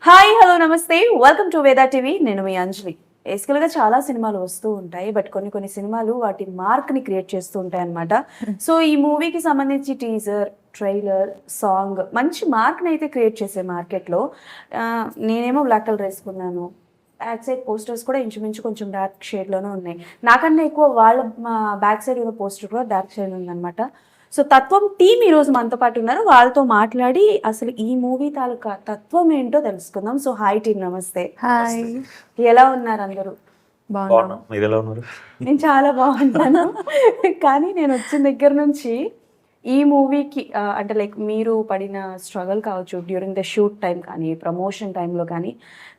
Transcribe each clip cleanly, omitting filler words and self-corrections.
Hi hello నమస్తే welcome to Veda TV. నేను మీ అంజలి. బేసికల్గా చాలా సినిమాలు వస్తూ ఉంటాయి, బట్ కొన్ని సినిమాలు వాటి మార్క్ని క్రియేట్ చేస్తూ ఉంటాయి అన్నమాట. సో ఈ మూవీకి సంబంధించి టీజర్, ట్రైలర్, సాంగ్ మంచి మార్క్ని అయితే క్రియేట్ చేసే మార్కెట్లో. నేనేమో బ్లాక్ కలర్ వేసుకున్నాను, బ్యాక్ సైడ్ పోస్టర్స్ కూడా ఇంచుమించు కొంచెం డార్క్ షేడ్లోనే ఉన్నాయి. నాకన్నా ఎక్కువ వాళ్ళ బ్యాక్ సైడ్ ఉన్న పోస్టర్ కూడా డార్క్ షేడ్ ఉందన్నమాట. సో తత్వం టీం ఈరోజు మనతో పాటు ఉన్నారు. వాళ్ళతో మాట్లాడి అసలు ఈ మూవీ తాలూకా తత్వం ఏంటో తెలుసుకుందాం. సో హాయ్ టీం, నమస్తే. హాయ్, ఎలా ఉన్నారు అందరూ? బాగున్నాను. మీరు ఎలా ఉన్నారు? నేను చాలా బాగున్నాను. కానీ నేను వచ్చిన దగ్గర నుంచి ఈ మూవీకి అంటే లైక్ మీరు పడిన స్ట్రగుల్ కావచ్చు డ్యూరింగ్ ద షూట్ టైం కానీ ప్రమోషన్ టైంలో కానీ,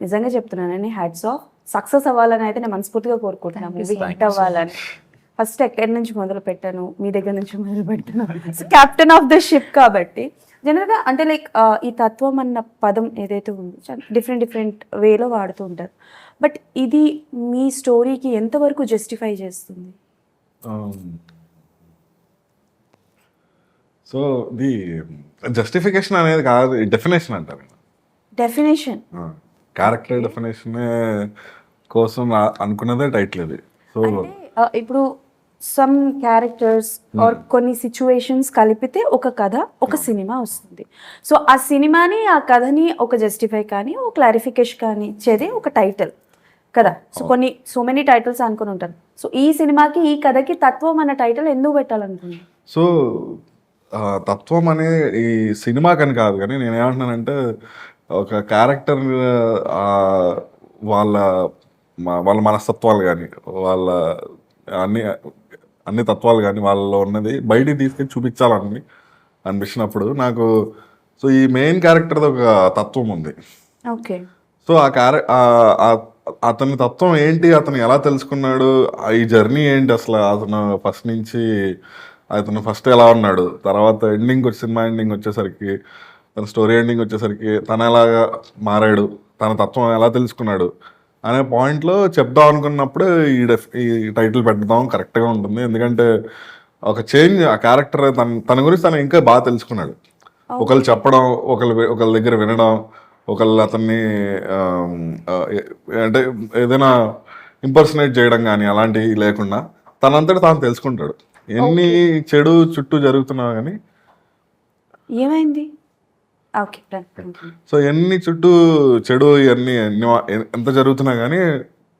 నిజంగా చెప్తున్నానని హ్యాట్స్ ఆఫ్. సక్సెస్ అవ్వాలని అయితే నేను మనస్ఫూర్తిగా కోరుకుంటున్నాను. మూవీ హిట్ అవ్వాలని. ఫస్ట్ ఎక్కడి నుంచి మొదలు పెట్టాను, మీ దగ్గర నుంచి మొదలు పెట్టాను. So captain of the ship కాబట్టి జనరల్గా అంటే లైక్ ఈ తత్వం అన్న పదం ఏదైతే ఉందో డిఫరెంట్ వేలో వాడుతూ ఉంటారు. బట్ ఇది మీ స్టోరీకి ఎంతవరకు జస్టిఫై చేస్తుంది? సో ది జస్టిఫికేషన్ అనేది కాదు, డెఫినేషన్ అంటారు. డెఫినేషన్, క్యారెక్టర్ డెఫినేషన్ కోసం అనుకున్నదే టైటిల్ ఇది. సో ఇప్పుడు సమ్ క్యారెక్టర్స్ ఆర్ కొన్ని సిచ్యువేషన్స్ కలిపితే ఒక కథ, ఒక సినిమా వస్తుంది. సో ఆ సినిమాని, ఆ కథని ఒక జస్టిఫై కానీ ఒక క్లారిఫికేషన్ కానీ ఇచ్చేది ఒక టైటిల్ కదా. సో మెనీ టైటిల్స్ అనుకుని ఉంటారు. సో ఈ సినిమాకి, ఈ కథకి తత్వం అన్న టైటిల్ ఎందుకు పెట్టాలనుకున్నాను? సో తత్వం అనేది ఈ సినిమాకని కాదు, కానీ నేను ఏమంటున్నానంటే ఒక క్యారెక్టర్ వాళ్ళ వాళ్ళ మనస్తత్వాలు కానీ, వాళ్ళ అన్ని తత్వాలు కానీ వాళ్ళలో ఉన్నది బయటికి తీసుకెళ్ళి చూపించాలని అనిపించినప్పుడు నాకు, సో ఈ మెయిన్ క్యారెక్టర్ది ఒక తత్వం ఉంది. ఓకే. సో అతని తత్వం ఏంటి, అతను ఎలా తెలుసుకున్నాడు, ఈ జర్నీ ఏంటి, అసలు అతను ఫస్ట్ ఎలా ఉన్నాడు, తర్వాత సినిమా ఎండింగ్ వచ్చేసరికి, తన స్టోరీ ఎండింగ్ వచ్చేసరికి తను ఎలాగా మారాడు, తన తత్వం ఎలా తెలుసుకున్నాడు అనే పాయింట్లో చెప్దాం అనుకున్నప్పుడు ఈ టైటిల్ పెట్టడం కరెక్ట్గా ఉంటుంది. ఎందుకంటే ఒక చేంజ్, ఆ క్యారెక్టర్ తన గురించి తను ఇంకా బాగా తెలుసుకున్నాడు. ఒకళ్ళు చెప్పడం, ఒకళ్ళ దగ్గర వినడం, ఒకళ్ళు అతన్ని అంటే ఏదైనా ఇంపర్సనేట్ చేయడం కానీ అలాంటివి లేకుండా తనంతటి తాను తెలుసుకుంటాడు. ఎన్ని చెడు చుట్టూ జరుగుతున్నా కానీ ఏమైంది. ఓకే. సో ఎన్ని చుట్టూ చెడు ఇవన్నీ ఎంత జరుగుతున్నా కానీ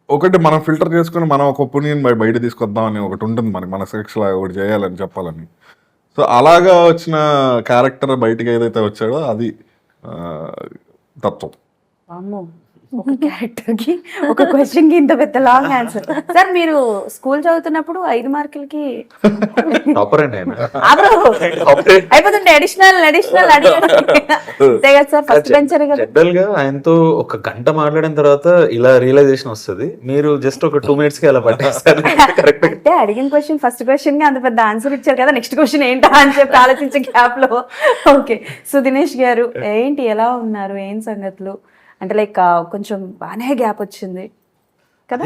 ఒకటి మనం ఫిల్టర్ చేసుకుని మనం ఒక ఒపీనియన్ బయట తీసుకొద్దాం అని ఒకటి ఉంటుంది, మన సెక్స్లా ఒకటి చేయాలని చెప్పాలని. సో అలాగా వచ్చిన క్యారెక్టర్ బయటికి ఏదైతే వచ్చాడో అది తత్వం. అమ్మో, ఒక క్యారెక్టర్కి, ఒక క్వశ్చన్కి ఇంత పెద్ద లాంగ్ ఆన్సర్. సార్ మీరు స్కూల్ చదువుతున్నప్పుడు 5 మార్కులకి అయిపోతుంటే అడిషనల్ అంతే కదా సార్? ఫస్ట్ బెంచర్ కదా. జనరల్ గా ఆయనతో ఒక గంట మాట్లాడిన తర్వాత ఇలా రియలైజేషన్ వస్తుంది. మీరు జస్ట్ ఒక 2 minutes కి అలా పట్టేస్తారు. కరెక్ట్. అంటే అడిగిన క్వశ్చన్, ఫస్ట్ క్వశ్చన్ కి అంత పెద్ద ఆన్సర్ ఇచ్చారు కదా, నెక్స్ట్ క్వశ్చన్ ఏంటా అని చెప్పి ఆలోచించే గ్యాప్ లో. ఓకే. సో దినేష్ గారు ఏంటి, ఎలా ఉన్నారు, ఏం సంగతులు? అంటే లైక్ కొంచెం బాగానే గ్యాప్ వచ్చింది కదా.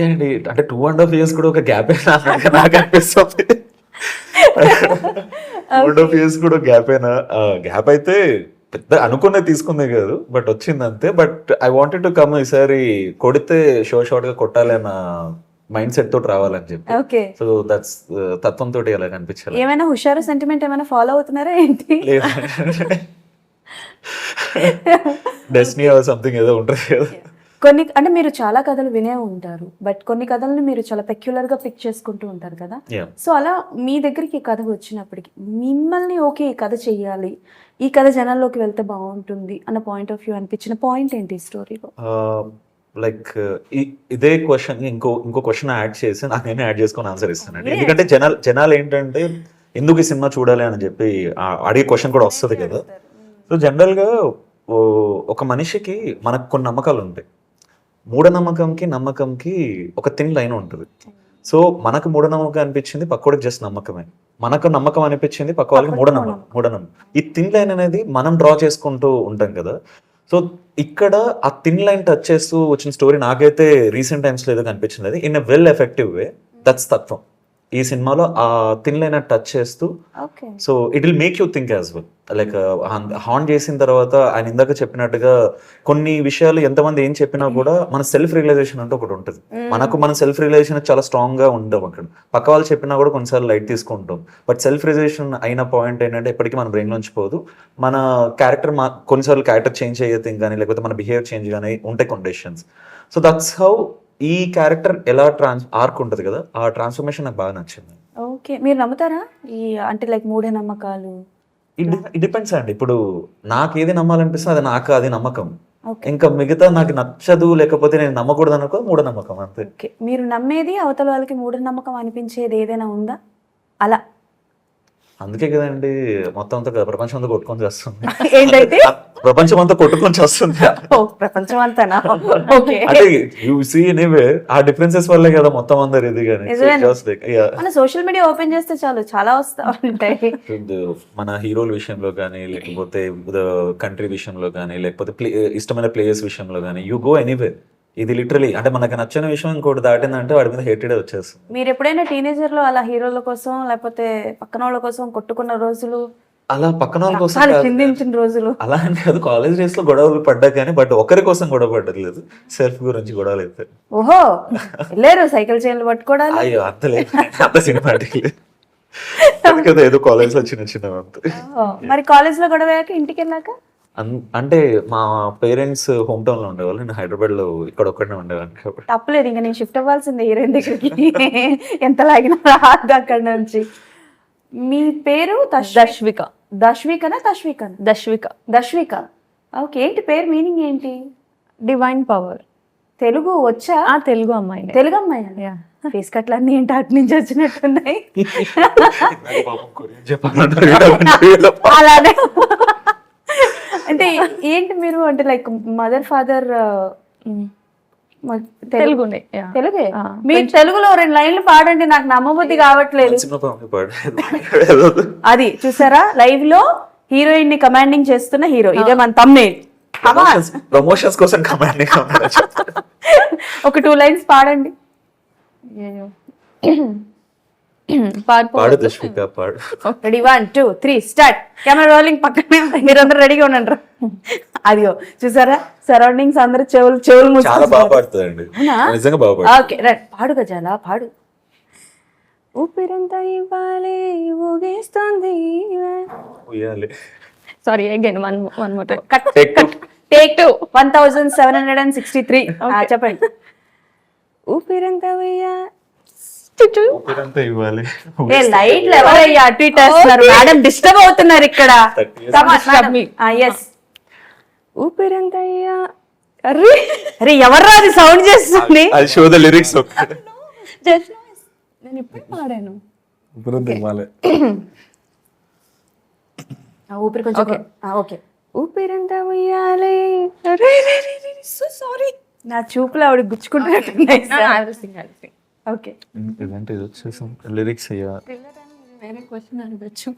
అంటే 2.5 years కూడా ఒక గ్యాప్ నాకు అనిపిస్తుంది. 2.5 years కూడా గ్యాప్ అయినా, గ్యాప్ అయితే పెద్ద అనుకునే తీసుకుందే కాదు, బట్ వచ్చింది అంతే. But I wanted to come, ఈసారి కొడితే షార్ట్ గా కొట్టాలి అన్న మైండ్ సెట్ తోటి రావాలని చెప్పి. ఓకే. సో దట్స్ తత్వం తోటి అలా కనిపించాలి. ఏమైనా హుషారు సెంటిమెంట్ ఏమైనా ఫాలో అవుతున్నారా ఏంటి? డెస్టినీ ఆర్ సంథింగ్ ఏదో ఉంటుంది కదా. కొన్ని అంటే మీరు చాలా కథలు వినే ఉంటారు, బట్ కొన్ని కథలను మీరు చాలా పెక్యులర్ గా పిక్ చేసుకుంటూ ఉంటారు కదా. సో అలా మీ దగ్గరికి ఈ కథ వచ్చినప్పటికి మిమ్మల్ని ఓకే ఈ కథ చెయ్యాలి, ఈ కథ జనాల్లోకి వెళ్తే బాగుంటుంది అన్న పాయింట్ ఆఫ్ వ్యూ అనిపించిన పాయింట్ ఏంటి ఈ స్టోరీలో? లైక్ ఇదే క్వశ్చన్ ఇంకో క్వశ్చన్ యాడ్ చేసి నేనే యాడ్ చేసుకొని ఆన్సర్ ఇస్తానండి. ఎందుకంటే జనాలు ఏంటంటే ఎందుకు ఈ సినిమా చూడాలి అని చెప్పి అడిగే క్వశ్చన్ కూడా వస్తుంది కదా. సో జనరల్గా ఒక మనిషికి మనకు కొన్ని నమ్మకాలు ఉంటాయి. నమ్మకంకి ఒక థిన్ లైన్ ఉంటుంది. సో మనకు మూఢనమ్మకం అనిపించింది, పక్కోడికి జస్ట్ నమ్మకమే. మనకు నమ్మకం అనిపించింది, పక్క వాళ్ళకి మూఢనమ్మకం. ఈ థిన్ లైన్ అనేది మనం డ్రా చేసుకుంటూ ఉంటాం కదా. సో ఇక్కడ ఆ థిన్ లైన్ టచ్ చేస్తూ వచ్చిన స్టోరీ నాకైతే రీసెంట్ టైమ్స్లో ఏదో కనిపించింది. In a well effective way, that's తత్వం. ఈ సినిమాలో ఆ థిన్ లైన్ టచ్ చేస్తూ okay. So it will make you think as well. Like హాన్ చేసిన తర్వాత ఆయన ఇందాక చెప్పినట్టుగా కొన్ని విషయాలు ఎంతమంది ఏం చెప్పినా కూడా మన సెల్ఫ్ రియలైజేషన్ అంటే ఒకటి ఉంటుంది. మన సెల్ఫ్ రియలైజేషన్ చాలా స్ట్రాంగ్ గా ఉంటాం అక్కడ. పక్క వాళ్ళు చెప్పినా కూడా కొన్నిసార్లు లైట్ తీసుకుంటాం. బట్ సెల్ఫ్ రియలైజేషన్ అయిన పాయింట్ ఏంటంటే ఎప్పటికీ మన బ్రెయిన్ నుంచి పోదు. మన క్యారెక్టర్ కొన్నిసార్లు క్యారెక్టర్ చేంజ్ అయ్యే థింగ్ కానీ లేకపోతే మన బిహేవియర్ చేంజ్ కానీ ఉంటాయి కండిషన్స్. సో దట్స్ హౌ ఈ క్యారెక్టర్ ఎలా ఆర్క్ ఉంటుంది కదా, ఆ ట్రాన్స్ఫర్మేషన్ నాకు బాగా నచ్చింది. ఓకే. మీరు నమ్ముతారా ఈ అంటే లైక్ మూఢనమ్మకాలు? ఇట్ డిపెండ్స్ అండి. ఇప్పుడు నాకు ఏది నమ్మాలనిపిస్తే అది నాకు అది నమ్మకం. ఓకే. ఇంకా మిగతా నాకు నచ్చదు లేకపోతే నేను నమ్మకూడదు అనుకో మూఢనమ్మకం అంతే. ఓకే. మీరు నమ్మేది అవతల వాళ్ళకి మూఢనమ్మకం అనిపించేది ఏదైనా ఉందా అలా? అందుకే కదండి మొత్తం అంతా ప్రపంచం అంతా కొట్టుకొని చేస్తుంది. ఏంటైతే ప్రపంచం అంతా కొట్టుకొని చేస్తుంది. ఓ, ప్రపంచం అంతానా? ఓకే. అంటే యు సీ ఎనీవే ఆ డిఫరెన్సెస్ వల్లే కదా మొత్తం అందరు ఇది కానీ. మన సోషల్ మీడియా ఓపెన్ చేస్తే చాలు చాలా వస్తా ఉంటాయి. మన హీరోల విషయంలో కానీ లేకపోతే కంట్రీ విషయంలో కానీ లేకపోతే ఇష్టమైన ప్లేయర్స్ విషయంలో కానీ యూ గో ఎనీవే. ఇది లిటరలీ అంటే మనకు నచ్చిన విషయం ఇంకోటి దాటిందంటే వాడి మీద హేటెడ్ వచ్చేస్తుంది. మీరు ఎప్పుడైనా టీనేజర్ లో అలా హీరోల కోసం లేకపోతే పక్కన వాళ్ళ కోసం కొట్టుకున్న రోజులు, అలా పక్కన వాళ్ళ కోసం రక్తాలు చిందించిన రోజులు? అలా అని కాదు, కాలేజ్ డేస్ లో గొడవలు పడ్డా కానీ బట్ ఒకరి కోసం గొడవ పడ్డలేదు, సెల్ఫ్ గురించి గొడవలు అయితే. ఓహో, వెళ్ళారు సైకిల్ చైన్లు పట్టుకోవడాలు? అయ్యో అంత లేదు, అంత సినిమాటిక్ లేదు కదా, ఏదో కాలేజ్ లో చిన్న చిన్న అంతే. మరి కాలేజ్ లో గొడవ అయ్యాక ఇంటికి వెళ్ళాక? అంటే మా పేరెంట్స్ హోమ్ టౌన్ లో ఉండేవాళ్ళు, నేను హైదరాబాద్ లో ఇక్కడ ఒక్కడనే ఉండేవాడిని కాబట్టి తప్పలేదు, ఇంకా నేను షిఫ్ట్ అవ్వాల్సిందే హీరోయిన్ దగ్గరికి. ఎంత లాగినా రాదు అక్కడ నుంచి. మీ పేరు దశ్విక. దశ్వికనా తశ్వికనా? దశ్విక. దశ్విక. ఓకే. ఏంటి పేరు మీనింగ్ ఏంటి? Divine power. తెలుగు వచ్చా? తెలుగు అమ్మాయి. తెలుగు అమ్మాయి. ఫేస్ కట్లన్నీ ఏంటి అటు నుంచి వచ్చినట్టున్నాయి. అలానే అంటే ఏంటి మీరు అంటే లైక్ మదర్ ఫాదర్ తెలుగునే. తెలుగే? మీరు తెలుగులో 2 లైన్లు పాడండి, నాకు నమ్మబుద్ధి కావట్లేదు. అది చూసారా, లైవ్ లో హీరోయిన్ ని కమాండింగ్ చేస్తున్న హీరో, ఇదే మన thumbnail. ప్రమోషన్స్ కోసం కమాండింగ్. ఒక 2 లైన్స్ పాడండి. పాడు దశ్విక పాడు. Ready 1 2 3 start. Camera rolling. పక్కనే మీరందరూ రెడీగా ఉండండి. అదిగో చూసారా, సరౌండింగ్స్ అందరూ చెవులు చాలా బాగా పాడుతుందండి, నిజంగా బాగా పాడు. ఓకే రైట్, పాడు గజాల పాడు. ఊపిరంతా ఇవ్వాలి ఊగేస్తుంది. Sorry again one more time. Take 2 1763. చెప్పండి. ఊపిరంతా ఇవ్వాలి. లైట్లు ఎవరయ్యా అటు ఇటు వేస్తున్నారు? మేడం డిస్టర్బ్ అవుతున్నారు ఇక్కడ. ఊపిరంతయ్యా. అరే ఎవర్రా అది సౌండ్ చేస్తుంది? లిరిక్స్ నేను ఇప్పుడు పాడాను. ఊపిరి కొంచెం ఓకే. ఊపిరంతా ఉయ్యాలి. సారీ, నా చూపులు ఆవిడ గుచ్చుకుంటున్నట్టున్నాయి. ఓకే. లిరిక్స్ వేరే క్వశ్చన్ అడగచ్చు.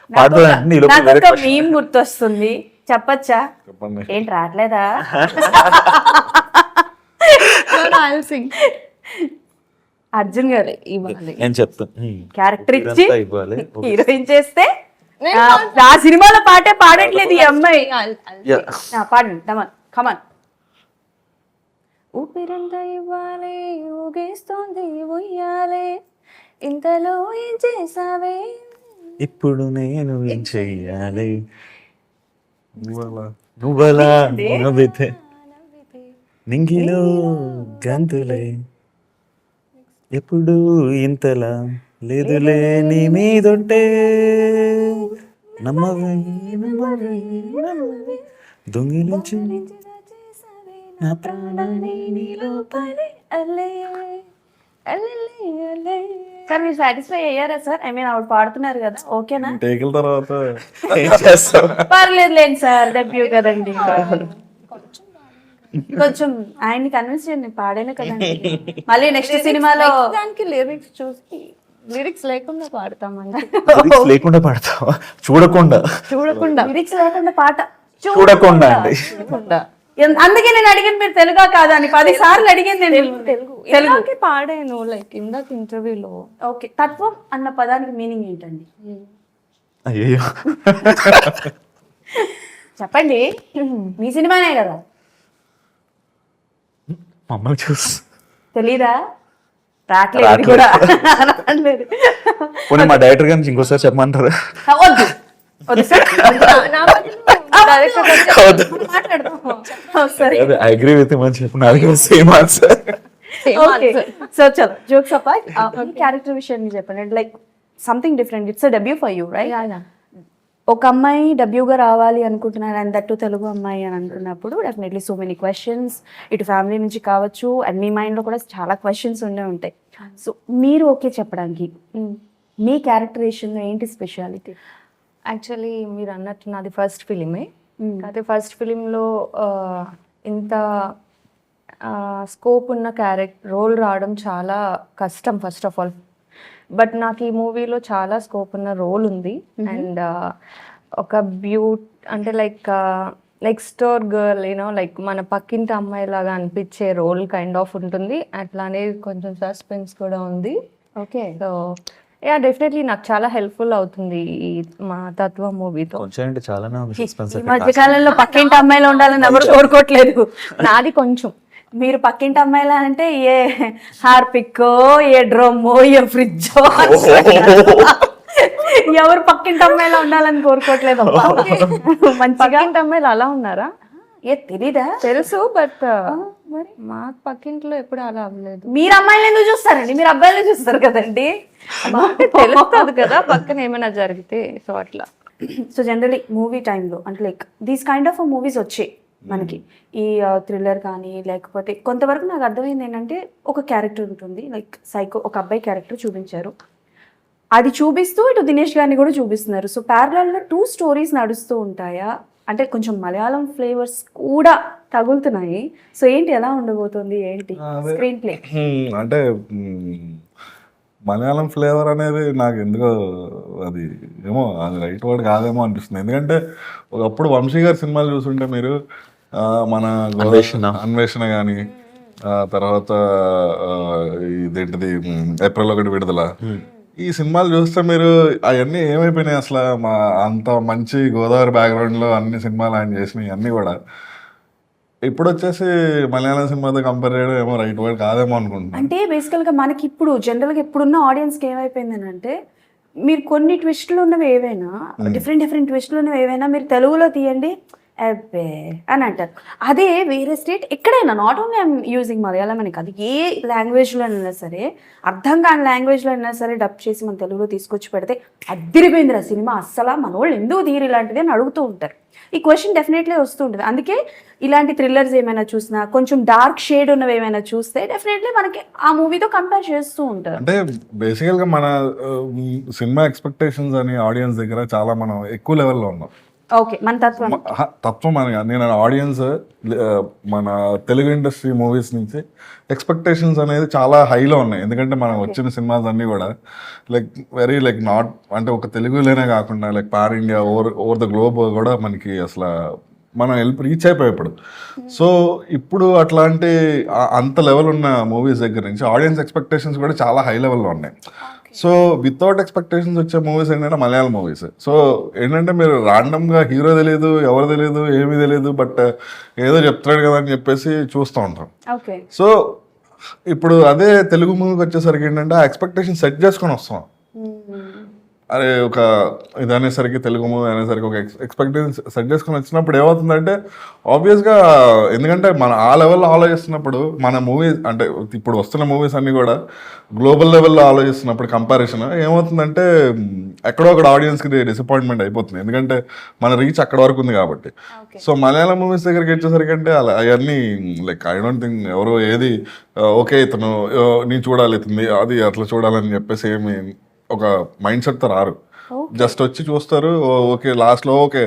నాకు ఒక మీమ్ గుర్తొస్తుంది, చెప్పచ్చా? ఏంటి రావట్లేదా? అర్జున్ గారు క్యారెక్టర్ ఇచ్చి హీరోయిన్ చేస్తే ఆ సినిమాలో పాటే పాడట్లేదు ఈ అమ్మాయి. పాడండి కమాన్. ఊపిరంతా ఇవ్వాలి ఊగేస్తోంది ఉయ్యాలే, ఇంతలో ఏం చేసావే, ఇప్పుడు నేను ఏం చెయ్యాలి, నువ్వలా నవ్వితే నింగిలో గంతులే, ఎప్పుడు ఇంతలా లేదులే నీ మీదుంటే, నమ్మవే దొంగిలించి నా ప్రాణాన్ని నీలో పడి సార్ మీరు సాటిస్ఫై అయ్యారా సార్? ఐ మీన్ ఆవిడ పాడుతున్నారు కదా, ఓకేనా? టేకుల తర్వాత ఏం చేస్తావు? పర్లేదు లేండి సార్, డెబ్యూ కదండి. కొంచెం ఆయన్ని కన్విన్స్ చేయండి, పాడేనే కదండి. మళ్ళీ నెక్స్ట్ సినిమాలో దానికి లిరిక్స్ చూసి లిరిక్స్ లేకుండా పాడతామండి. లిరిక్స్ లేకుండా పాడతావా? చూడకుండా లిరిక్స్ లేకుండా పాట చూడకుండా అండి. అందుకే నేను అడిగాను మీరు తెలుగా కాదా అని 10 సార్లు అడిగాను నేను. తెలుగు ఇందాకే పాడాను లైక్ ఇందాక ఇంటర్వ్యూలో. ఓకే, తత్వం అన్న పదానికి మీనింగ్ ఏంటండి? అయ్యో చెప్పండి, మీ సినిమానే కదా. మమ్మల్ని చూసి తెలీదా? రావట్లేదు ఇది కూడా. రావట్లేదు. పోనీ మా డైరెక్టర్ గారి నుంచి ఇంకోసారి చెప్పమంటారా? వద్దు వద్దు సార్, నా బదులు మాట్లాడదాం. సరే, ఐ అగ్రీ విత్ అని చెప్పు, నా దగ్గర సేమ్ ఆన్సర్. ఓకే. సో చలో, జోక్స్ అపార్ట్, క్యారెక్టర్ విషయాన్ని చెప్పండి. Like something different, it's debut for you, right? ఒక అమ్మాయి డెబ్యూగా రావాలి అనుకుంటున్నారు, అండ్ దట్టు తెలుగు అమ్మాయి అని అనుకున్నప్పుడు డెఫినెట్లీ సో మెనీ క్వశ్చన్స్, ఇటు ఫ్యామిలీ నుంచి కావచ్చు, అండ్ మీ మైండ్లో కూడా చాలా క్వశ్చన్స్ ఉండే ఉంటాయి. సో మీరు ఓకే చెప్పడానికి మీ క్యారెక్టరేషన్లో ఏంటి స్పెషాలిటీ? యాక్చువల్లీ మీరు అన్నట్టు నాది ఫస్ట్ ఫిలిమే. అయితే ఫస్ట్ ఫిలింలో ఇంత స్కోప్ ఉన్న రోల్ రావడం చాలా కష్టం ఫస్ట్ ఆఫ్ ఆల్. బట్ నాకు ఈ మూవీలో చాలా స్కోప్ ఉన్న రోల్ ఉంది. అండ్ ఒక అంటే like store girl, you know, like మన పక్కింటి అమ్మాయి లాగా అనిపించే రోల్ కైండ్ ఆఫ్ ఉంటుంది. అట్లానే కొంచెం సస్పెన్స్ కూడా ఉంది. ఓకే, సో యా, డెఫినెట్లీ నాకు చాలా హెల్ప్ఫుల్ అవుతుంది ఈ మా తత్వ మూవీతో. కొంచెం అంటే చాలానే ఉంది సస్పెన్స్. ఈ మధ్యకాలంలో పక్కింటి అమ్మాయిలు ఉండాలని ఎవరు కోరుకోవట్లేదు. నాది కొంచెం. మీరు పక్కింటి అమ్మాయిలా అంటే ఏ హార్పిక్కో, ఏ డ్రమ్మో, ఏ ఫ్రిడ్జో, ఎవరు పక్కింటి అమ్మాయిలా ఉండాలని కోరుకోవట్లేదు. మంచిగా పక్కింటి అమ్మాయిలు అలా ఉన్నారా? ఏ తెలీదా? తెలుసు, బట్ మరి మా పక్కింట్లో ఎప్పుడు అలా అవ్వలేదు. మీరు అమ్మాయిలు ఎందుకు చూస్తారండి? మీరు అబ్బాయిలు చూస్తారు కదండి. తెలుస్తుంది కదా పక్కన ఏమైనా జరిగితే. సో అట్లా. సో జనరలీ మూవీ టైంలో అంటే like these kind of movies వచ్చాయి మనకి, ఈ థ్రిల్లర్ కానీ లేకపోతే కొంతవరకు నాకు అర్థమైంది ఏంటంటే ఒక క్యారెక్టర్ ఉంటుంది, లైక్ సైకో, ఒక అబ్బాయి క్యారెక్టర్ చూపించారు, అది చూపిస్తూ ఇటు దినేష్ గారిని కూడా చూపిస్తున్నారు. సో ప్యారలల్గా 2 స్టోరీస్ నడుస్తూ ఉంటాయా? అంటే కొంచెం మలయాళం ఫ్లేవర్స్ కూడా తగులుతున్నాయి. సో ఏంటి, ఎలా ఉండబోతుంది, ఏంటి స్క్రీన్ ప్లే? అంటే మలయాళం ఫ్లేవర్ అనేది నాకు ఎందుకో అది ఏమో అది రైట్ వర్డ్ కాదేమో అనిపిస్తుంది. ఎందుకంటే ఒకప్పుడు వంశీ గారి సినిమాలు చూస్తుంటే మీరు మన అన్వేషణ కానీ, తర్వాత ఇదేంటిది ఏప్రిల్ 1 విడుదల, ఈ సినిమాలు చూస్తే మీరు అవన్నీ ఏమైపోయినాయి అసలు? అంత మంచి గోదావరి బ్యాక్గ్రౌండ్లో అన్ని సినిమాలు ఆయన చేసినాయి అన్నీ కూడా ఇప్పుడు వచ్చేసి మలయాళం సినిమాతో కంపేర్ చేయడం ఏమో రైట్ వర్డ్ కాదేమో అనుకుంటున్నాను. అంటే బేసికల్గా మనకి ఇప్పుడు జనరల్గా ఇప్పుడున్న ఆడియన్స్కి ఏమైపోయిందని అంటే, మీరు కొన్ని ట్విస్టులు ఉన్నవి ఏవైనా, డిఫరెంట్ ట్విస్టులు ఉన్నవి ఏవైనా మీరు తెలుగులో తీయండి అబ్బే అని అంటారు. అదే వేరే స్టేట్ ఎక్కడైనా, not only I'm using Malayalam అని కాదు, ఏ లాంగ్వేజ్లో అయినా సరే, అర్థం కాని లాంగ్వేజ్లో అయినా సరే డబ్ చేసి మన తెలుగులో తీసుకొచ్చి పెడితే అదిరిపోయిందిరా సినిమా, అస్సలు మన వాళ్ళు ఎందుకు తీరు ఇలాంటిది అని అడుగుతూ ఉంటారు. ఈ క్వశ్చన్ డెఫినెట్లీ వస్తూ ఉంటుంది. అందుకే ఇలాంటి థ్రిల్లర్స్ ఏమైనా చూసినా, కొంచెం డార్క్ షేడ్ ఉన్నవి ఏమైనా చూస్తే డెఫినెట్లీ మనకి ఆ మూవీతో కంపేర్ చేస్తూ ఉంటారు. అంటే బేసికల్గా మన సినిమా ఎక్స్పెక్టేషన్స్ అని ఆడియన్స్ దగ్గర చాలా మనం ఎక్కువ లెవెల్లో ఉన్నాం. ఓకే, మన తత్వం అని నేను ఆడియన్స్ మన తెలుగు ఇండస్ట్రీ మూవీస్ నుంచి ఎక్స్పెక్టేషన్స్ అనేది చాలా హైలో ఉన్నాయి. ఎందుకంటే మనం వచ్చిన సినిమాస్ అన్నీ కూడా లైక్ వెరీ లైక్ నాట్ అంటే ఒక తెలుగులోనే కాకుండా like pan India over the globe కూడా మనకి అసలు మనం రీచ్ అయిపోయి ఇప్పుడు. సో ఇప్పుడు అట్లాంటి అంత లెవెల్ ఉన్న మూవీస్ దగ్గర నుంచి ఆడియన్స్ ఎక్స్పెక్టేషన్స్ కూడా చాలా హై లెవెల్లో ఉన్నాయి. సో వితౌట్ ఎక్స్పెక్టేషన్స్ వచ్చే మూవీస్ ఏంటంటే మలయాళం మూవీస్. సో ఏంటంటే మీరు ర్యాండమ్గా హీరో తెలియదు, ఎవరు తెలియదు, ఏమీ తెలియదు, బట్ ఏదో చెప్తాడు కదా అని చెప్పేసి చూస్తూ ఉంటాం. ఓకే, సో ఇప్పుడు అదే తెలుగు మూవీకి వచ్చేసరికి ఏంటంటే ఆ ఎక్స్పెక్టేషన్ సెట్ చేసుకొని వస్తాం. అరే ఒక ఇది అనేసరికి తెలుగు మూవీ అనేసరికి ఒక ఎక్స్పెక్టేషన్ సెట్ చేసుకొని వచ్చినప్పుడు ఏమవుతుందంటే ఆబ్వియస్గా, ఎందుకంటే మన ఆ లెవెల్లో ఆలోచిస్తున్నప్పుడు మన మూవీస్ అంటే ఇప్పుడు వస్తున్న మూవీస్ అన్నీ కూడా గ్లోబల్ లెవెల్లో ఆలోచిస్తున్నప్పుడు కంపారిజన్ ఏమవుతుందంటే ఎక్కడో ఒక ఆడియన్స్కి డిసప్పాయింట్మెంట్ అయిపోతుంది. ఎందుకంటే మన రీచ్ అక్కడ వరకు ఉంది కాబట్టి. సో మలయాళం మూవీస్ దగ్గరికి వచ్చేసరికి అంటే అవన్నీ లైక్ ఐ డోంట్ థింక్ ఎవరో ఏది ఓకే ఇతను నీ చూడాలి ఇతుంది అది అట్లా చూడాలని చెప్పేసి ఏమి ఒక మైండ్ సెట్తో రారు. జస్ట్ వచ్చి చూస్తారు, ఓకే లాస్ట్లో ఓకే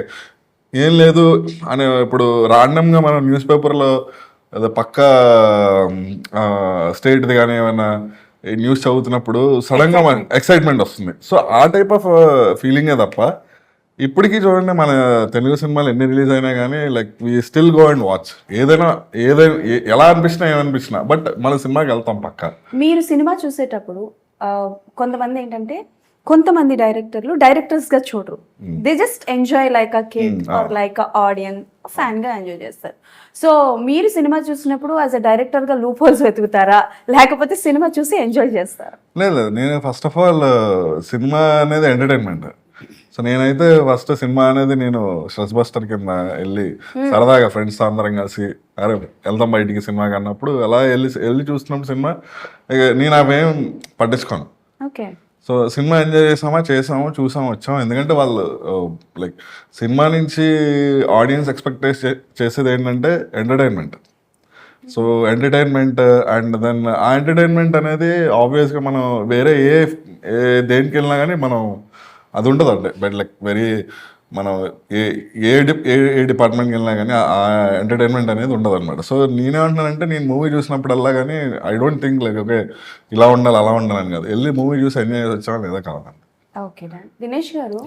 ఏం లేదు అని. ఇప్పుడు ర్యాండమ్గా మనం న్యూస్ పేపర్లో అదే పక్క స్టేట్ది కానీ ఏమైనా న్యూస్ చదువుతున్నప్పుడు సడన్గా ఎక్సైట్మెంట్ వస్తుంది. సో ఆ టైప్ ఆఫ్ ఫీలింగే తప్ప ఇప్పటికీ చూడండి మన తెలుగు సినిమాలు ఎన్ని రిలీజ్ అయినా కానీ like we still go and watch. ఏదైనా ఎలా అనిపించినా ఏమనిపించినా బట్ మన సినిమాకి వెళ్తాం పక్కా. మీరు సినిమా చూసేటప్పుడు కొంతమంది ఏంటంటే కొంతమంది డైరెక్టర్స్ గా చూడరు, they just enjoy like a kid are like a audience, fan గా ఎంజాయ్ చేస్తారు. సో మీరు సినిమా చూసినప్పుడు యాజ్ అ డైరెక్టర్ గా లూప్ హోల్స్ వెతుకుతారా, లేకపోతే సినిమా చూసి ఎంజాయ్ చేస్తారా? లేదు, నేను ఫస్ట్ ఆఫ్ ఆల్ సినిమా అనేది ఎంటర్టైన్మెంట్. సో నేనైతే ఫస్ట్ సినిమా అనేది నేను స్ట్రెస్ బస్టర్ కింద వెళ్ళి సరదాగా ఫ్రెండ్స్ అందరం కలిసి అరే వెళ్దాం బయటికి సినిమాకి అన్నప్పుడు అలా వెళ్ళి చూస్తున్నప్పుడు సినిమా నేను అవేం పట్టించుకోను. ఓకే. సో సినిమా ఎంజాయ్ చేసాము చూసాము వచ్చాము. ఎందుకంటే వాళ్ళు లైక్ సినిమా నుంచి ఆడియన్స్ ఎక్స్పెక్ట్ చేసేది ఏంటంటే entertainment. So entertainment and then ఆ ఎంటర్టైన్మెంట్ అనేది ఆబ్వియస్గా మనం వేరే దేనికి వెళ్ళినా కానీ మనం అది ఉండదు అంటే బట్ లైక్ మనం ఏ డిపార్ట్మెంట్కి వెళ్ళినా కానీ ఆ ఎంటర్టైన్మెంట్ అనేది ఉండదు అనమాట. సో నేనేమంటున్నానంటే నేను మూవీ చూసినప్పుడల్లా కానీ I don't think like okay ఇలా ఉండాలి అలా ఉండాలని కాదు, వెళ్ళి మూవీ చూసి ఎంజాయ్ చేసి వచ్చామా లేదా కావాలండి. ఓకే దినేష్ గారు,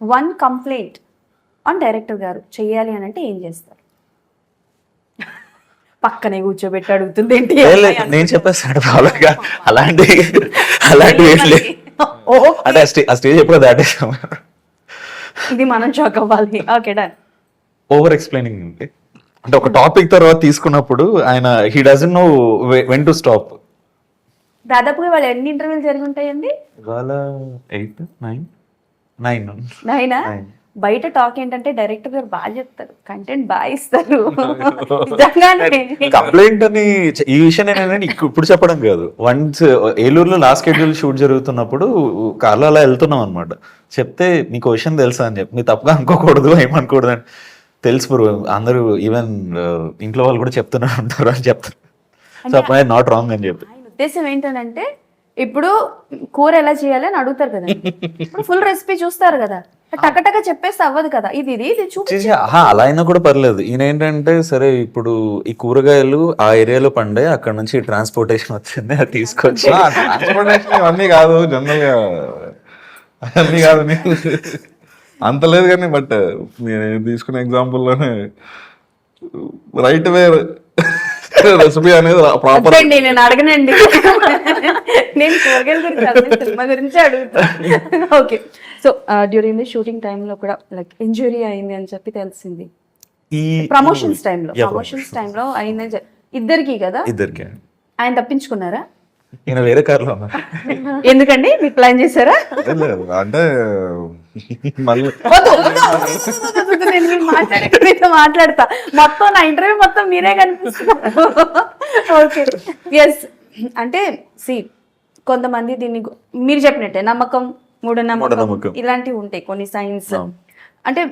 వన్ కంప్లైంట్ ఆన్ డైరెక్టర్ గారు చెయ్యాలి అని అంటే ఏం చేస్తారు? పక్కనే కూర్చోబెట్టి అడుగుతుంది ఏంటి? నేను చెప్పేస్తాను అలాంటి అంటే ఆ స్టేజ్ ఎప్పుడో దాటేసాం. ఇది మనం షాక్ అవ్వాలి. Okay done. ఓవర్ ఎక్స్ప్లెయినింగ్ అంటే ఒక టాపిక్ తర్వాత తీసుకున్నప్పుడు ఆయన he doesn't know when to stop. దాదాపుగా వాళ్ళు ఎన్ని ఇంటర్వ్యూలు జరిగి ఉంటాయండి? ఇవాళ 8, 9. 9. బయట టాక్ ఏంటంటే డైరెక్టర్ గారు బాగా చెప్తారు, కంటెంట్ బాగా ఇస్తారు. కంప్లైంట్ అని ఈ విషయం ఏంటంటే ఇప్పుడు చెప్పడం కాదు. వన్స్ ఏలూరులో లాస్ట్ షెడ్యూల్ షూట్ జరుగుతున్నప్పుడు కార్లో అలా వెళ్తున్నాం అనమాట. చెప్తే నీకు విషయం తెలుసా అని చెప్పి, మీరు తప్పుగా అనుకోకూడదు ఏమనుకూడదు అని తెలుసు బ్రో, అందరూ ఈవెన్ ఇంట్లో వాళ్ళు కూడా చెప్తూనే ఉంటారు అని చెప్తారు. సో అప్పుడు నాట్ రాంగ్ అని చెప్పి. ఉద్దేశం ఏంటంటే ఇప్పుడు కూర ఎలా చేయాలి అని అడుగుతారు కదా, ఇప్పుడు ఫుల్ రెసిపీ చూస్తారు కదా, టకటక చెప్పేస్తే అవ్వదు కదా, ఇది చూపించి అలా అయినా కూడా పర్లేదు. ఈయన ఏంటంటే సరే ఇప్పుడు ఈ కూరగాయలు ఆ ఏరియాలో పండే, అక్కడ నుంచి ట్రాన్స్పోర్టేషన్ వచ్చింది అది తీసుకొచ్చి ట్రాన్స్పోర్టేషన్ ఇవన్నీ కాదు జనరల్గా అన్నీ కాదు అంత లేదు కానీ బట్ నేను తీసుకునే ఎగ్జాంపుల్లోనే రైట్ వే రెసిపీ అనేది ప్రాపర్. నేను అడగనండి, నేను కూరగాయల గురించి సినిమా గురించి అడుగుతాను. Okay. So during the shooting టైంలో కూడా లైక్ ఇంజురీ అయింది అని చెప్పి తెలిసింది. ఈ ప్రమోషన్స్ టైంలో అయిందని ఇద్దరికి కదా? ఇద్దరికి. ఆయన తప్పించుకున్నారా? ఈయన వేరే కార్లో ఎందుకండి మీరు ప్లాన్ చేశారా? అంటే మళ్ళీ మాట్లాడతా, మొత్తం నా ఇంటర్వ్యూ మొత్తం మీరే కనిపిస్తున్నారు. ఓకే. ఎస్, అంటే సి కొంతమంది దీన్ని మీరు చెప్పినట్టే నమ్మకం, మూఢనమ్మకం ఇలాంటివి ఉంటాయి కొన్ని సైన్స్. అంటే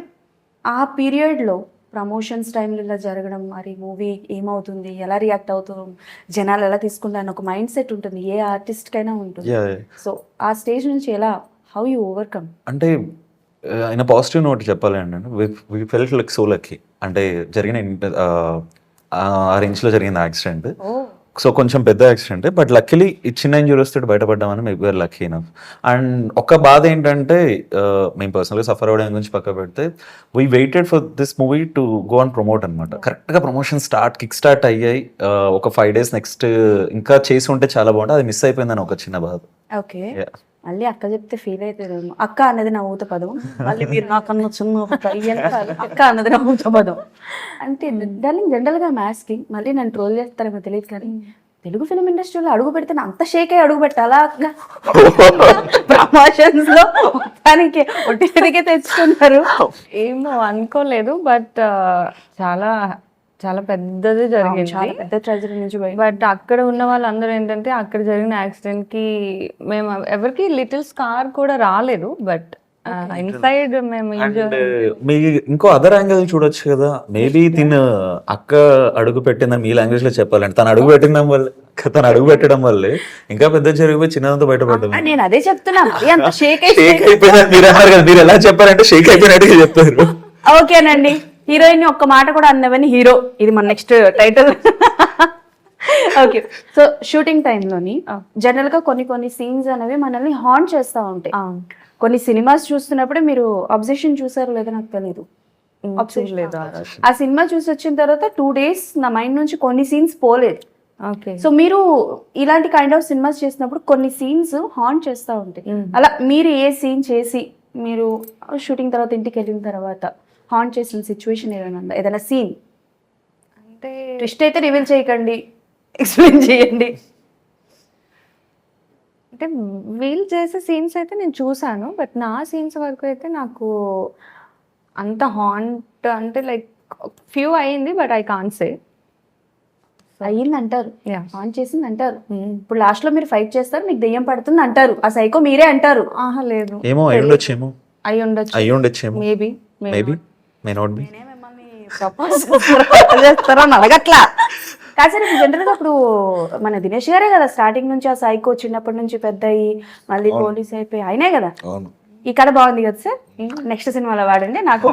ఆ పీరియడ్లో ప్రమోషన్స్ టైంలో ఇలా జరగడం, మరి మూవీ ఏమవుతుంది, ఎలా రియాక్ట్ అవుతాం, జనాలు ఎలా తీసుకుంటారని ఒక మైండ్ సెట్ ఉంటుంది, ఏ ఆర్టిస్ట్కైనా ఉంటుంది. సో ఆ స్టేజ్ నుంచి ఎలా హౌ యూ ఓవర్కమ్? అంటే ఆయన పాజిటివ్ నోట్ చెప్పాలి అంటే we felt like so lucky. అంటే జరిగిన ఆ రేంజ్లో జరిగిన యాక్సిడెంట్, సో కొంచెం పెద్ద యాక్సిడెంట్, బట్ లక్కీలీ చిన్న ఇంజురీస్ తోటి బయటపడ్డామని మేము వేర్ లక్కీ ఇనఫ్. అండ్ ఒక బాధ ఏంటంటే మేము పర్సనల్గా సఫర్ అవ్వడం గురించి పక్క పెడితే we waited for this movie to go and promote అనమాట. కరెక్ట్గా ప్రమోషన్ కిక్ స్టార్ట్ అయ్యాయి. ఒక 5 days నెక్స్ట్ ఇంకా చేసి ఉంటే చాలా బాగుంటుంది, అది మిస్ అయిపోయిందని ఒక చిన్న బాధ. ఓకే. మళ్ళీ అక్క చెప్తే ఫీల్ అవుతారు. అక్క అన్నది నా ఊత పదం, మళ్ళీ మీరు నాకన్నా చిన్న అక్క అన్నది నా ఊత పదం అంటే డార్లింగ్ జనరల్గా మ్యాథ్స్కి మళ్ళీ నన్ను ట్రోల్ చేస్తారేమో తెలియదు, కానీ తెలుగు ఫిల్మ్ ఇండస్ట్రీలో అడుగు పెడితే అంత షేక్ అయ్యి అడుగు పెట్టాలా? ప్రమోషన్స్ లో మొత్తానికి ఒట్టికే తెచ్చుకున్నారు. ఏమో అనుకోలేదు, బట్ చాలా చాలా పెద్దది జరిగింది, చాలా పెద్ద ట్రాజడీ నుంచి. బట్ అక్కడ ఉన్న వాళ్ళందరూ ఏంటంటే అక్కడ జరిగిన యాక్సిడెంట్ కి మేము ఎవరికి లిటిల్ స్కార్ కూడా రాలేదు, బట్ ఇన్సైడ్ మేము మీ ఇంకో అదర్ యాంగిల్ చూడొచ్చు కదా. మేబీ తిన అక్క అడుగు పెట్టిందని మీ లాంగ్వేజ్ లో చెప్పాలంటే తను అడుగు పెట్టడం వల్లే ఇంకా పెద్ద జరిగిపోయి చిన్నదంతా బయటపడ్డాం. నేను అదే చెప్తున్నా, షేక్ అయిపోయిందని మీరు అన్నారు కదా, మీరు ఎలా చెప్పారంటే షేక్ అయిపోయినట్టుగా చెప్తారు. ఓకేనండి. హీరోయిన్ ఒక్క మాట కూడా అన్నవని హీరో, ఇది మన next title. Okay. So shooting టైంలోని జనరల్ గా కొన్ని సీన్స్ అనేవి మనల్ని హాంట్ చేస్తూ ఉంటాయి. కొన్ని సినిమాస్ చూస్తున్నప్పుడే మీరు అబ్జెక్షన్ చూసారో లేదో నాకు తెలియదు. చూడలేదు ఆ రోజు. ఆ సినిమా చూసి వచ్చిన తర్వాత 2 days నా మైండ్ నుంచి కొన్ని సీన్స్ పోలేదు. ఓకే. సో మీరు ఇలాంటి కైండ్ ఆఫ్ సినిమాస్ చేసినప్పుడు కొన్ని సీన్స్ హాంట్ చేస్తూ ఉంటాయి. అలా మీరు ఏ సీన్ చేసి మీరు షూటింగ్ తర్వాత ఇంటికి వెళ్ళిన తర్వాత హాంట్ చేసిన సిచ్యువేషన్ ఏదైనా ఉందా? ఏదైనా సీన్ అంటే ట్విస్ట్ అయితే రివీల్ చేయకండి, ఎక్స్ప్లెయిన్ చేయండి. అంటే వీల్ చేసే సీన్స్ అయితే నేను చూసాను, బట్ నా సీన్స్ వరకు అయితే నాకు అంత హాంట్ అంటే లైక్ ఫ్యూ అయింది, బట్ ఐ కాంట్ సే. అయ్యింది అంటారు, Yeah. హాంట్ చేసింది అంటారు. ఇప్పుడు లాస్ట్ లో మీరు ఫైట్ చేస్తారు, మీకు దెయ్యం పడుతుంది అంటారు. ఆ సైకో మీరే అంటారు. ఆహా లేదు, ఏమో అయి ఉండొచ్చేమో, అయి ఉండొచ్చు, అయి ఉండొచ్చేమో, maybe maybe may not be. చేస్తారో అడగట్లా కాదు సార్. ఇప్పుడు జనరల్ గా ఇప్పుడు మన దినేష్ గారే కదా స్టార్టింగ్ నుంచి ఆ సైకో, చిన్నప్పటి నుంచి పెద్ద అయ్యి మళ్ళీ పోలీస్ అయిపోయి ఆయనే కదా. అవును. ఈ కథ బాగుంది కదా సార్, నెక్స్ట్ సినిమాలో వాడండి. నాకు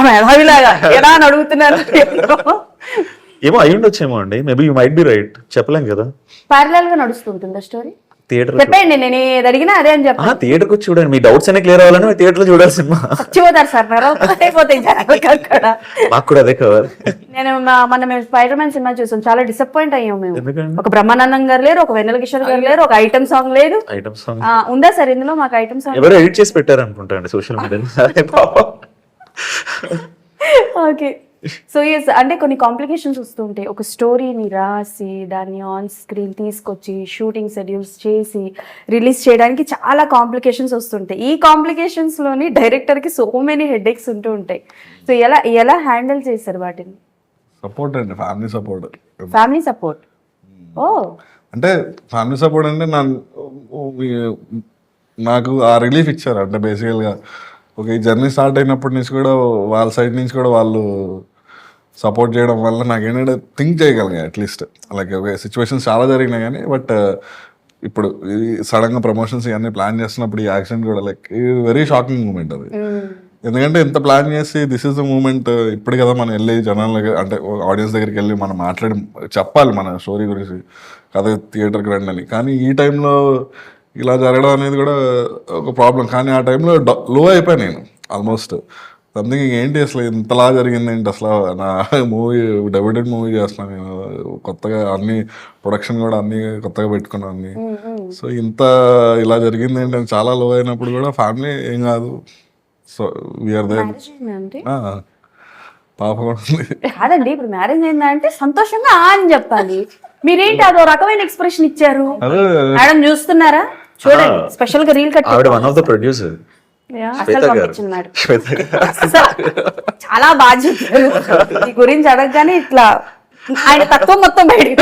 మేధావిలాగా ఎలా అని అడుగుతున్నారు. ఏమో అయి ఉండొచ్చేమో అండి, maybe you might be right, చెప్పలేం కదా. ప్యారలల్ గా నడుస్తుంటుందా స్టోరీ? థియేటర్ చెప్పండి, నేను ఏది అడిగినా అదే అని చెప్పి థియేటర్ కు చూడండి, మీ డౌట్స్ అన్ని క్లియర్ అవ్వాలని థియేటర్ లో చూడాలి సినిమా. చచ్చిపోతారు సార్, అయిపోతాయి జనాలకి అక్కడ. మాకు కూడా అదే కావాలి. నేను మేము స్పైడర్ మ్యాన్ సినిమా చూసాం, చాలా డిసప్పాయింట్ అయ్యాం మేము. ఎందుకండి? ఒక బ్రహ్మానందం గారు లేరు, ఒక వెన్నెల కిషోర్ గారు లేరు, ఒక ఐటమ్ సాంగ్ లేదు. ఐటమ్ సాంగ్ ఉందా సార్ ఇందులో? మాకు ఐటమ్ సాంగ్ ఎవరో ఎడిట్ చేసి పెట్టారు అనుకుంటా అండి సోషల్ మీడియాలో. ఓకే. సో ఎస్, అంటే కొన్ని కాంప్లికేషన్స్ వస్తూ ఉంటాయి. ఒక స్టోరీని రాసి దాన్ని ఆన్ స్క్రీన్ తీసుకొచ్చి షూటింగ్ షెడ్యూల్స్ చేసి రిలీజ్ చేయడానికి చాలా కాంప్లికేషన్స్ వస్తుంటాయి. ఈ కాంప్లికేషన్స్ లోని డైరెక్టర్ కి సో మెనీ హెడేక్స్ ఉంటూ ఉంటాయి. సో ఎలా హ్యాండిల్ చేస్తారు వాటిని? సపోర్ట్ అండి, ఫ్యామిలీ సపోర్ట్. Family support. ఓ అంటే ఫ్యామిలీ సపోర్ట్ అంటే నాకు ఆ రిలీఫ్ ఇచ్చారు. అంటే బేసికల్గా ఒక ఈ జర్నీ స్టార్ట్ అయినప్పటి నుంచి కూడా వాళ్ళ సైడ్ నుంచి కూడా వాళ్ళు సపోర్ట్ చేయడం వల్ల నాకు ఏంటంటే థింక్ చేయగలిగా అట్లీస్ట్. లైక్ ఒక సిచ్యువేషన్స్ చాలా జరిగినాయి కానీ, బట్ ఇప్పుడు ఇది సడన్గా ప్రమోషన్స్ ఇవన్నీ ప్లాన్ చేస్తున్నప్పుడు ఈ యాక్సిడెంట్ కూడా లైక్ వెరీ షాకింగ్ మూమెంట్ అది. ఎందుకంటే ఎంత ప్లాన్ చేసి దిస్ ఇస్ ద మూమెంట్ ఇప్పుడు కదా మనం వెళ్ళి జనాల అంటే ఆడియన్స్ దగ్గరికి వెళ్ళి మనం మాట్లాడి చెప్పాలి మన స్టోరీ గురించి, కథ థియేటర్కి రండి అని. కానీ ఈ టైంలో ఇలా జరగడం అనేది కూడా ఒక ప్రాబ్లం. కానీ ఆ టైంలో లో అయిపోయాను నేను ఆల్మోస్ట్. సంథింగ్ ఏంటి అసలు ఇంతలా జరిగింది ఏంటి అసలు, నా మూవీ డెబ్యూటెడ్ మూవీ చేస్తున్నాను నేను కొత్తగా, అన్ని ప్రొడక్షన్ కూడా అన్ని కొత్తగా పెట్టుకున్నాను అన్ని. సో ఇంత ఇలా జరిగింది ఏంటి అని చాలా లో అయినప్పుడు కూడా ఫ్యామిలీ ఏం కాదు, సో వీఆర్ దేర్. పాప కూడా ఉంది. కాదండి, ఇప్పుడు మ్యారేజ్ అయిందంటే సంతోషంగా అని చెప్పాలి. మీరేంటి అదో రకమైన ఎక్స్ప్రెషన్ ఇచ్చారు? మేడం చూస్తున్నారా? చూడండి, స్పెషల్ గా రీల్ కట్ ఆవిడ వన్ ఆఫ్ ద ప్రొడ్యూసర్ అసలు పంపించింది మేడం. చాలా బాగా చెప్పారు. ఈ గురించి అడగగానే ఇట్లా ఆయన తత్వం మొత్తం బయటకు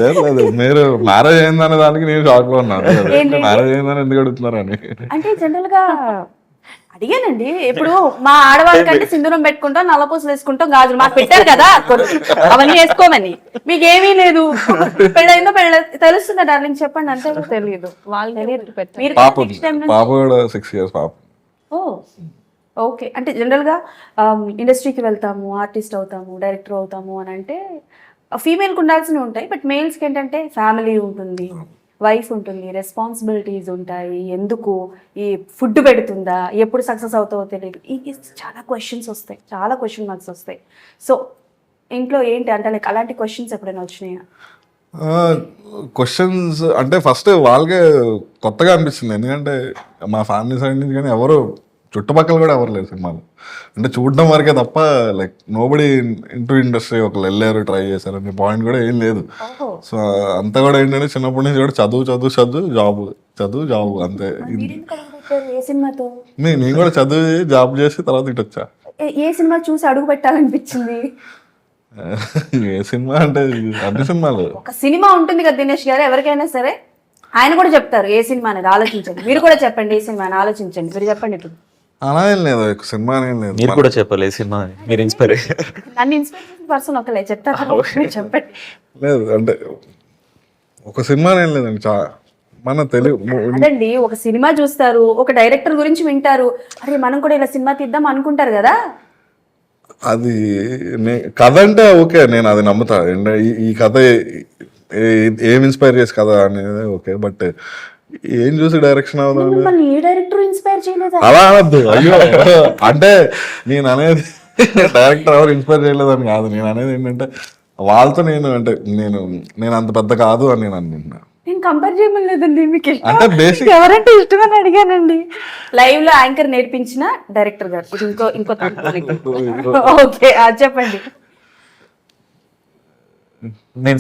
లేదు మీరు మ్యారేజ్ అయిందనే దానికి నేను షాక్ లో ఉన్నాను. ఏంటి? మ్యారేజ్ అయిందని ఎందుకు అడుగుతున్నారని. అంటే జనరల్ గా అడిగానండి. ఇప్పుడు మా ఆడవాళ్ళకంటే సింధూరం పెట్టుకుంటాం, నల్లపూసలు వేసుకుంటాం, గాజులు మాకు పెట్టారు కదా అవన్నీ వేసుకోమని. మీకేమీ లేదు, పెళ్ళైందో తెలుస్తుందా డార్లింగ్ చెప్పండి అంతే. తెలియదు, వాళ్ళు పెట్టారు. మీరు పాప next time నుంచి- పాప కూడా 6 years పాప. ఓ ఓకే. అంటే జనరల్గా ఇండస్ట్రీకి వెళ్తాము, ఆర్టిస్ట్ అవుతాము, డైరెక్టర్ అవుతాము అని అంటే ఫీమేల్కి ఉండాల్సినవి ఉంటాయి. బట్ మేల్స్కి ఏంటంటే ఫ్యామిలీ ఉంటుంది, వైఫ్ ఉంటుంది, రెస్పాన్సిబిలిటీస్ ఉంటాయి. ఎందుకు ఈ ఫుడ్ పెడుతుందా, ఎప్పుడు సక్సెస్ అవుతావో తెలియదు, ఈ చాలా క్వశ్చన్స్ వస్తాయి, చాలా క్వశ్చన్ మార్క్స్ వస్తాయి. సో ఇంట్లో ఏంటి అంటే లైక్ అలాంటి క్వశ్చన్స్ ఎప్పుడైనా వచ్చినాయా? క్వశ్చన్స్ అంటే ఫస్ట్ వాళ్ళకే కొత్తగా అనిపిస్తుంది. ఎందుకంటే మా ఫ్యామిలీ సైడ్ నుంచి కానీ ఎవరు చుట్టుపక్కల కూడా ఎవరు లేరు సినిమాలు. అంటే చూడడం వరకే తప్ప లైక్ నోబడి ఇంటూ ఇండస్ట్రీ ఒకళ్ళు వెళ్ళారు ట్రై చేశారు అనే పాయింట్ కూడా ఏం లేదు. సో అంతా కూడా ఏంటంటే చిన్నప్పటి నుంచి కూడా చదువు జాబ్ అంతే. ఏ సినిమాతో? నేను కూడా చదివి జాబ్ చేసి తర్వాత ఇటు వచ్చా. ఏ సినిమా చూసి అడుగు పెట్టాలనిపించింది? ఏ సినిమా అంటే అన్ని సినిమాలు. ఒక సినిమా ఉంటుంది కదా దినేష్ గారు, ఎవరికైనా సరే ఆయన కూడా చెప్తారు ఏ సినిమా అనేది ఆలోచించండి. మీరు కూడా చెప్పండి ఏ సినిమా అని ఆలోచించండి. మీరు చెప్పండి. ఇప్పుడు అలా ఏం లేదు, సినిమా ఏం లేదు. మీరు కూడా చెప్పాలి ఏ సినిమా అని, మీరు ఇన్స్పైర్ అయ్యారు. నన్ను ఇన్స్పైర్ చేసిన పర్సన్ ఒకలే చెప్తారు, మీరు చెప్పండి. లేదు అంటే ఒక సినిమా ఏం లేదండి, మన తెలుగు అదండి. ఒక సినిమా చూస్తారు, ఒక డైరెక్టర్ గురించి వింటారు, అరే మనం కూడా ఇలా సినిమా తీద్దాం అనుకుంటారు కదా. అది కథ అంటే ఓకే, నేను అది నమ్ముతా. ఈ కథ ఏం ఇన్స్పైర్ చేసి కథ అనేది ఓకే, బట్ ఏం చూసి డైరెక్షన్ అవుతుంది మిమ్మల్ని ఏ డైరెక్టర్ ఇన్స్పైర్ చేయలేదా? అలా అనద్దు. అయ్యో, అంటే నేను అనేది డైరెక్టర్ ఎవరు ఇన్స్పైర్ చేయలేదని కాదు. నేను అనేది ఏంటంటే వాళ్ళతో నేను అంత పెద్ద కాదు అని నేను అనుకుంటున్నా. నేను కంపేర్ చేయమని లేదండి మీకు. అంటే బేసిక్ ఎవరంటే ఇష్టమని అడిగానండి. లైవ్ లో యాంకర్ నేర్పించిన డైరెక్టర్ గారు. ఇది ఇంకో ఓకే, చెప్పండి. నేను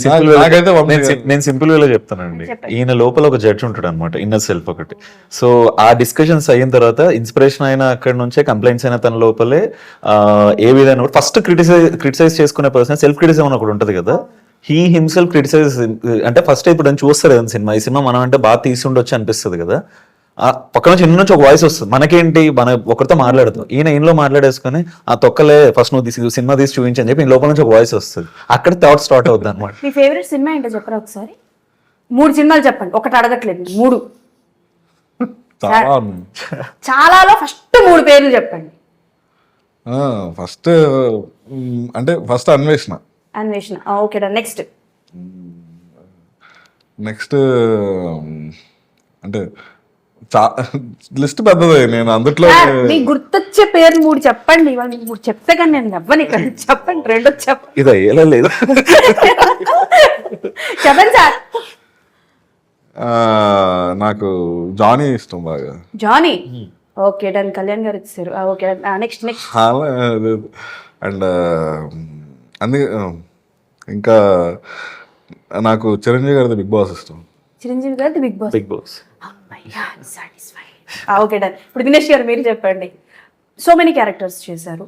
సింపుల్ వేలో చెప్తానండి. ఈయన లోపల ఒక జడ్జ్ ఉంటాడు అనమాట, ఇన్నర్ సెల్ఫ్ ఒకటి. సో ఆ డిస్కషన్స్ అయిన తర్వాత ఇన్స్పిరేషన్ అయిన అక్కడ నుంచే కంప్లైంట్స్ అయిన తన లోపలే ఏ విధంగా ఫస్ట్ క్రిటిసైజ్ చేసుకునే పర్సన్ సెల్ఫ్ క్రిటిసిజం అని ఒకటి ఉంటుంది కదా. హీ హిమ్సెల్ఫ్ క్రిటిసైజ్ అంటే ఫస్ట్ ఇప్పుడు నేను చూస్తారు కదా సినిమా, ఈ సినిమా మనం అంటే బాగా తీసి ఉండొచ్చు అనిపిస్తుంది కదా. ఆ పక్క నుంచి ఇన్ని నుంచి ఒక వాయిస్ వస్తుంది, మనకేంటి మన ఒకరితో మాట్లాడుతాం, ఈయనలో మాట్లాడేసుకొని ఆ తొక్కలే ఫస్ట్ నువ్వు సినిమా తీసి చూపించని చెప్పి లోపల నుంచి ఒక వాయిస్ వస్తుంది, అక్కడ థాట్ స్టార్ట్ అవుతుంది అనమాట. మీ ఫేవరెట్ సినిమా ఏంటో చెప్పరా ఒకసారి? 3 సినిమాలు చెప్పండి, ఒకటి అడగట్లేదు, 3. చాలాలో ఫస్ట్ 3 పేర్లు చెప్పండి. ఫస్ట్ అంటే ఫస్ట్ అన్వేషణ. ఓకే, నెక్స్ట్ అంటే లిస్ట్ పెద్దదే, నేను అందుట్లో మీకు గుర్తొచ్చే పేర్లు 3 చెప్పండి. వాళ్ళు 3 చెప్తే కానీ నేను నవ్వని. ఇక్కడ చెప్పండి, 2 చెప్పండి. ఇది అయ్యేలా లేదు. చెప్పండి సార్. నాకు జానీ ఇష్టం బాగా. Johnny, okay done. కళ్యాణ్ గారు ఇచ్చారు. Okay, next. అండ్ అందుకే ఇంకా నాకు చిరంజీవి గారిది బిగ్ బాస్ ఇష్టం. చిరంజీవి గారిది big boss. Oh okay done. ఇప్పుడు దినేష్ గారు మీరు చెప్పండి. సో మెనీ క్యారెక్టర్స్ చేశారు,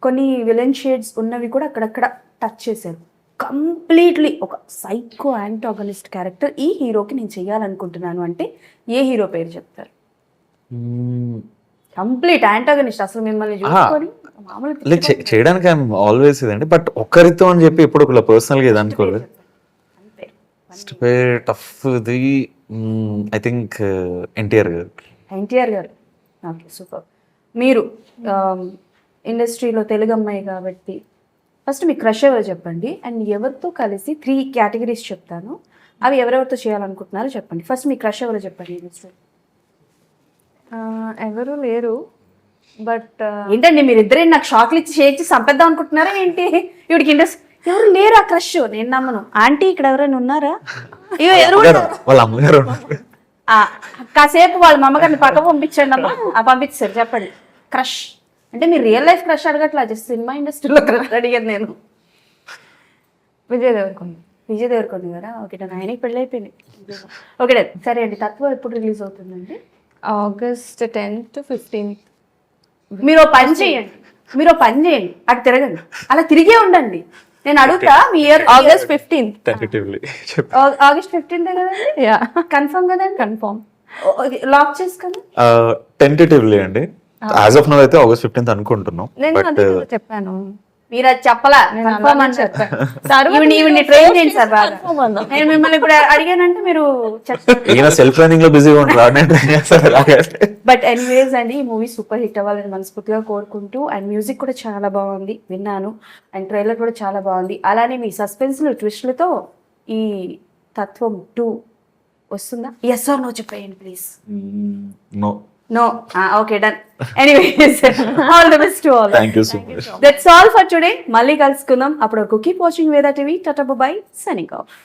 కొన్ని విలన్ షేడ్స్ ఉన్నవి కూడా అక్కడక్కడ టచ్ చేశారు. కంప్లీట్లీ ఒక సైకో యాంటాగనిస్ట్ క్యారెక్టర్ ఈ హీరోకి నేను చెయ్యాలనుకుంటున్నాను అంటే ఏ హీరో పేరు చెప్తారు? కంప్లీట్ యాంటాగనిస్ట్, అసలు మిమ్మల్ని చూసుకొని లైక్ చేయడానికి ఐఎమ్ ఆల్వేస్ ఇదండి, బట్ ఒక్కరితో అని చెప్పి ఎప్పుడు ఒకలా పర్సనల్గా ఇది అనుకోలేదు. టఫ్ది ఐ థింక్ ఎన్టీఆర్ గారు. Okay, super. మీరు ఇండస్ట్రీలో తెలుగు అమ్మాయి కాబట్టి ఫస్ట్ మీ క్రష్ ఎవరు చెప్పండి, అండ్ ఎవరితో కలిసి 3 కేటగిరీస్ చెప్తాను, అవి ఎవరెవరితో చేయాలనుకుంటున్నారో చెప్పండి. ఫస్ట్ మీ క్రష్ ఎవరో చెప్పండి. ఇండస్ట్రీ ఎవరు లేరు, బట్ ఏంటండి మీరిద్దరే నాకు షాక్లు ఇచ్చి షేక్ చేసి చంపేద్దాం అనుకుంటున్నారా ఏంటి? ఇవిడికి ఇండస్ట్రీ ఎవరు లేరు ఆ క్రష్, నేను నమ్మను. ఆంటీ ఇక్కడ ఎవరైనా ఉన్నారా? వాళ్ళ అమ్మగారు కాసేపు వాళ్ళ అమ్మగారిని పక్క పంపించండి అమ్మా. పంపించారు. చెప్పండి క్రష్ అంటే మీరు రియల్ లైఫ్ క్రష్ అడగట్లా, జస్ట్ సినిమా ఇండస్ట్రీలో క్రష్ అడిగాను నేను. విజయ్ దేవరకొండ గారా? Okay done. ఆయనకి పెళ్ళి అయిపోయింది. Okay done. సరే అండి, తత్వ ఎప్పుడు రిలీజ్ అవుతుందండి? August 10th to 15th. మీరు పని చేయండి, అటు తిరగండి, అలా తిరిగే ఉండండి. నేను అడుగుతా మీ year. August 15th. August 15th కదండి? కన్ఫర్మ్ కదండి? కన్ఫర్మ్. లాక్ చేసుకోండి. టెంటేటివ్లీ అండి, యాజ్ ఆఫ్ నౌ అయితే August 15th అనుకుంటున్నాం. నేను అదే చెప్పాను, మీరు అది చెప్పలా. కన్ఫర్మ్ అని చెప్పాను. ఈవిని ట్రైన్ చేయండి సార్ బాగా. నేను మిమ్మల్ని ఇప్పుడు అడిగానంటే మీరు చెప్పండి. సెల్ఫ్ ట్రైనింగ్ లో బిజీగా ఉంటారు. బట్ ఎనీవేస్ అండి, ఈ మూవీ సూపర్ హిట్ అవ్వాలని మనస్ఫూర్తిగా కోరుకుంటూ, అండ్ మ్యూజిక్ కూడా చాలా బాగుంది విన్నాను, అండ్ ట్రైలర్ కూడా చాలా బాగుంది. అలానే మీ సస్పెన్స్లు ట్విస్ట్లతో ఈ తత్వం 2 వస్తుందా? ఎస్ ఆర్ నో చెప్పేయండి please. No. Okay, done. Anyways, all the best to all. Thank you so much. That's all for today. Malli kalusukundam. Appudu keep watching Veda TV. Tata bye bye. Signing off.